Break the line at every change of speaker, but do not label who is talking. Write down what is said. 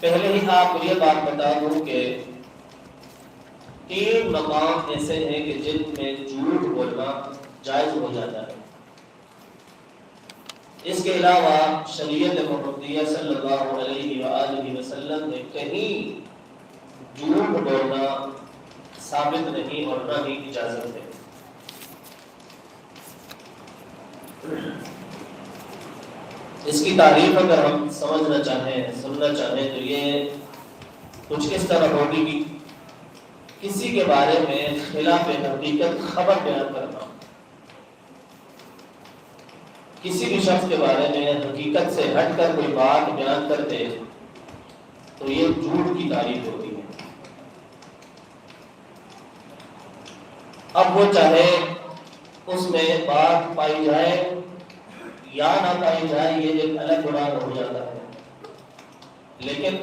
پہلے ہی آپ کو یہ بات بتا دوں کہ 3 مقام ایسے ہیں کہ جن میں جھوٹ بولنا جائز ہو جاتا ہے۔ اس کے علاوہ شریعت محمدیہ صلی اللہ علیہ وآلہ وسلم نے کہیں جھوٹ بولنا ثابت نہیں اور نہ ہی اجازت ہے۔ اس کی تعریف اگر ہم سمجھنا چاہیں، سننا چاہیں تو یہ کچھ اس طرح ہوگی کہ کسی کے بارے میں خلاف حقیقت خبر بیان کرنا، کسی بھی شخص کے بارے میں حقیقت سے ہٹ کر کوئی بات بیان کرتے تو یہ جھوٹ کی تعریف ہوتی ہے۔ اب وہ چاہے اس میں بات پائی جائے یا نہ پائی جائے، یہ ایک الگ گناہ ہو جاتا ہے، لیکن